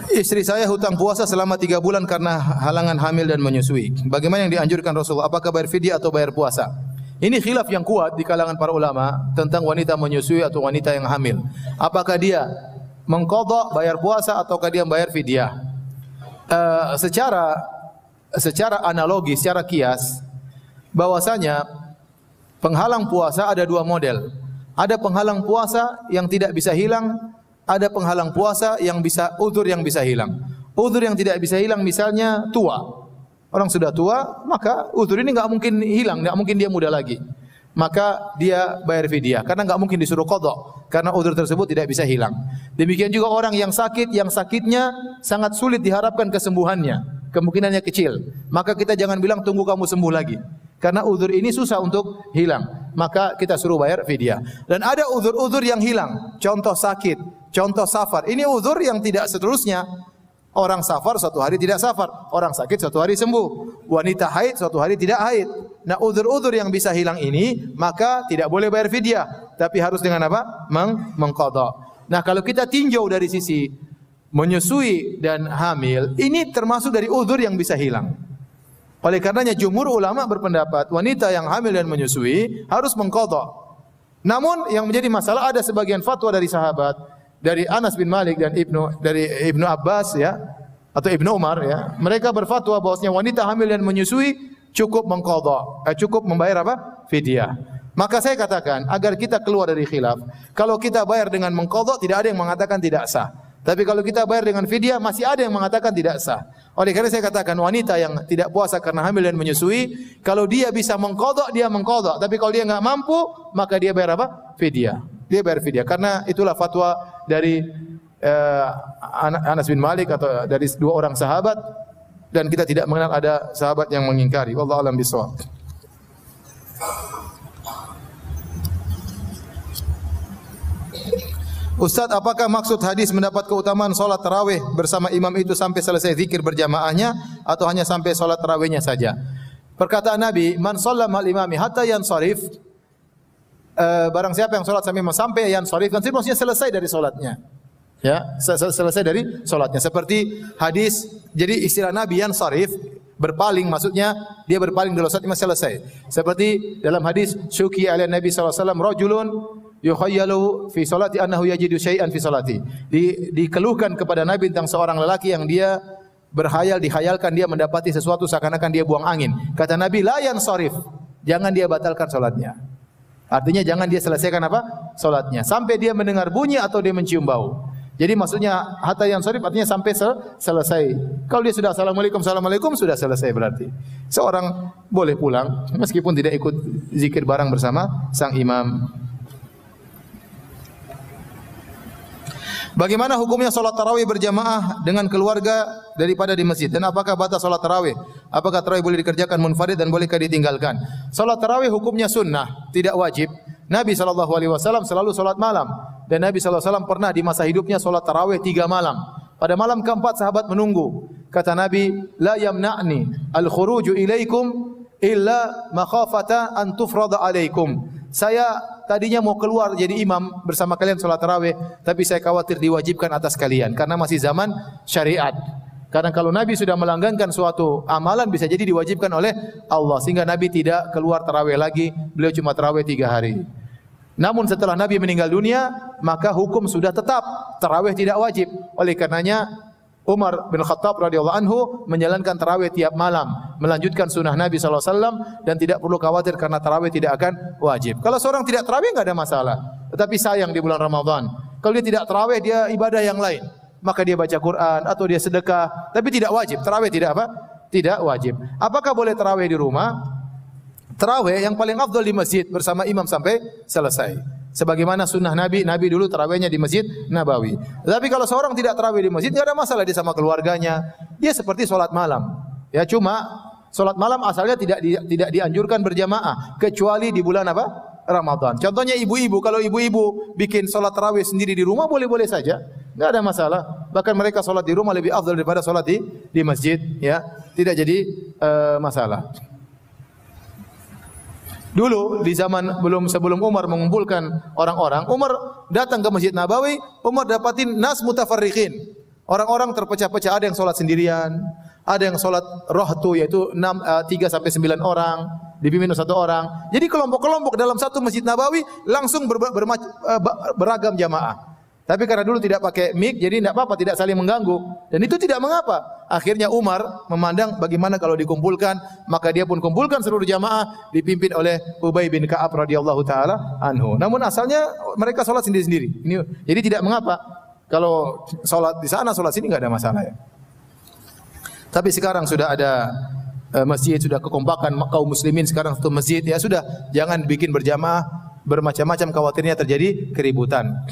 Istri saya hutang puasa selama 3 bulan karena halangan hamil dan menyusui. Bagaimana yang dianjurkan Rasulullah? Apakah bayar fidyah atau bayar puasa? Ini khilaf yang kuat di kalangan para ulama tentang wanita menyusui atau wanita yang hamil. Apakah dia mengqadha bayar puasa ataukah dia bayar fidyah? Secara analogi, secara kias, bahwasanya penghalang puasa ada 2 model. Ada penghalang puasa yang tidak bisa hilang, ada penghalang puasa yang bisa uzur yang bisa hilang. Uzur yang tidak bisa hilang misalnya tua. Orang sudah tua, maka uzur ini enggak mungkin hilang, enggak mungkin dia muda lagi. Maka dia bayar fidyah karena enggak mungkin disuruh qadha karena uzur tersebut tidak bisa hilang. Demikian juga orang yang sakit, yang sakitnya sangat sulit diharapkan kesembuhannya, kemungkinannya kecil. Maka kita jangan bilang tunggu kamu sembuh lagi. Karena uzur ini susah untuk hilang, maka kita suruh bayar fidyah. Dan ada uzur-uzur yang hilang, contoh sakit, contoh safar. Ini uzur yang tidak seterusnya. Orang safar suatu hari tidak safar, orang sakit suatu hari sembuh, wanita haid suatu hari tidak haid. Nah, uzur-uzur yang bisa hilang ini maka tidak boleh bayar fidyah, tapi harus dengan apa? Mengqadha. Nah, kalau kita tinjau dari sisi menyusui dan hamil, ini termasuk dari uzur yang bisa hilang. Oleh karenanya jumhur ulama berpendapat wanita yang hamil dan menyusui harus mengqadha. Namun yang menjadi masalah ada sebagian fatwa dari sahabat, dari Anas bin Malik dan Ibnu Abbas ya atau Ibnu Umar ya. Mereka berfatwa bahwasanya wanita hamil dan menyusui cukup mengqadha, cukup membayar apa? Fidyah. Maka saya katakan agar kita keluar dari khilaf, kalau kita bayar dengan mengqadha tidak ada yang mengatakan tidak sah. Tapi kalau kita bayar dengan fidyah masih ada yang mengatakan tidak sah. Oleh karena saya katakan wanita yang tidak puasa karena hamil dan menyusui, kalau dia bisa mengqadha dia mengqadha, tapi kalau dia enggak mampu maka dia bayar apa? Fidyah. Dia bayar fidyah karena itulah fatwa dari Anas bin Malik atau dari 2 orang sahabat dan kita tidak mengenal ada sahabat yang mengingkari. Wallahu a'lam bishawab. Ustaz, apakah maksud hadis mendapat keutamaan salat tarawih bersama imam itu sampai selesai zikir berjamaahnya atau hanya sampai salat tarawihnya saja? Perkataan Nabi, "Man shallama al-imami hatta yansharif." Barang siapa yang salat sampai yansharif, kan maksudnya selesai dari salatnya. Ya, selesai dari salatnya. Seperti hadis, jadi istilah Nabi yansharif, berpaling maksudnya dia berpaling dari salatnya selesai. Seperti dalam hadis syuki ala Nabi sallallahu alaihi wasallam rajulun yukhayyalu fi salati annahu yajidu syai'an fi salati. Dikeluhkan kepada Nabi tentang seorang lelaki yang dia dihayalkan dia mendapati sesuatu seakan-akan dia buang angin. Kata Nabi, la yansharif, jangan dia batalkan salatnya. Artinya jangan dia selesaikan apa? Salatnya sampai dia mendengar bunyi atau dia mencium bau. Jadi maksudnya hatta yansharif artinya sampai selesai. Kalau dia sudah assalamualaikum sudah selesai berarti. Seorang boleh pulang meskipun tidak ikut zikir bareng bersama sang imam. Bagaimana hukumnya salat tarawih berjamaah dengan keluarga daripada di masjid? Dan apakah batas salat tarawih? Apakah tarawih boleh dikerjakan munfarid dan bolehkah ditinggalkan? Salat tarawih hukumnya sunnah, tidak wajib. Nabi SAW selalu salat malam. Dan Nabi SAW pernah di masa hidupnya salat tarawih 3 malam. Pada malam keempat sahabat menunggu. Kata Nabi, la yamna'ni al-khuruju ilaikum illa makhafata an tufrada alaikum. Saya tadinya mau keluar jadi imam bersama kalian salat tarawih, tapi saya khawatir diwajibkan atas kalian karena masih zaman syariat. Karena kalau Nabi sudah melanggankan suatu amalan bisa jadi diwajibkan oleh Allah, sehingga Nabi tidak keluar tarawih lagi, beliau cuma tarawih 3 hari. Namun setelah Nabi meninggal dunia, maka hukum sudah tetap tarawih tidak wajib. Oleh karenanya Umar bin Khattab radhiyallahu anhu menjalankan tarawih tiap malam, melanjutkan sunnah Nabi SAW dan tidak perlu khawatir karena tarawih tidak akan wajib. Kalau seorang tidak tarawih enggak ada masalah, tetapi sayang di bulan Ramadan. Kalau dia tidak tarawih, dia ibadah yang lain, maka dia baca Quran atau dia sedekah, tapi tidak wajib. Tarawih tidak apa? Tidak wajib. Apakah boleh tarawih di rumah? Tarawih yang paling afdal di masjid bersama imam sampai selesai. Sebagaimana sunnah Nabi, Nabi dulu tarawihnya di Masjid Nabawi. Tapi kalau seorang tidak tarawih di masjid, tidak ada masalah dia sama keluarganya. Dia seperti solat malam. Ya cuma solat malam asalnya tidak dianjurkan berjamaah kecuali di bulan apa? Ramadan. Contohnya ibu-ibu, kalau ibu-ibu bikin solat tarawih sendiri di rumah boleh-boleh saja, enggak ada masalah. Bahkan mereka solat di rumah lebih afdal daripada solat di masjid. Ya, tidak jadi masalah. Dulu di zaman sebelum Umar mengumpulkan orang-orang, Umar datang ke Masjid Nabawi, Umar dapatin nas mutafarriqin. Orang-orang terpecah-pecah, ada yang sholat sendirian, ada yang sholat rohtu yaitu 3 sampai 9 orang, dipimpin satu orang. Jadi kelompok-kelompok dalam satu Masjid Nabawi langsung beragam jamaah. Tapi karena dulu tidak pakai mic, jadi tidak apa-apa, tidak saling mengganggu. Dan itu tidak mengapa. Akhirnya Umar memandang bagaimana kalau dikumpulkan, maka dia pun kumpulkan seluruh jamaah dipimpin oleh Ubay bin Ka'ab radhiyallahu taala anhu. Namun asalnya mereka sholat sendiri-sendiri. Jadi tidak mengapa kalau sholat di sana, sholat sini, enggak ada masalah ya. Tapi sekarang sudah ada masjid, sudah kekompakan kaum muslimin sekarang satu masjid, ya sudah, jangan bikin berjamaah bermacam-macam, khawatirnya terjadi keributan.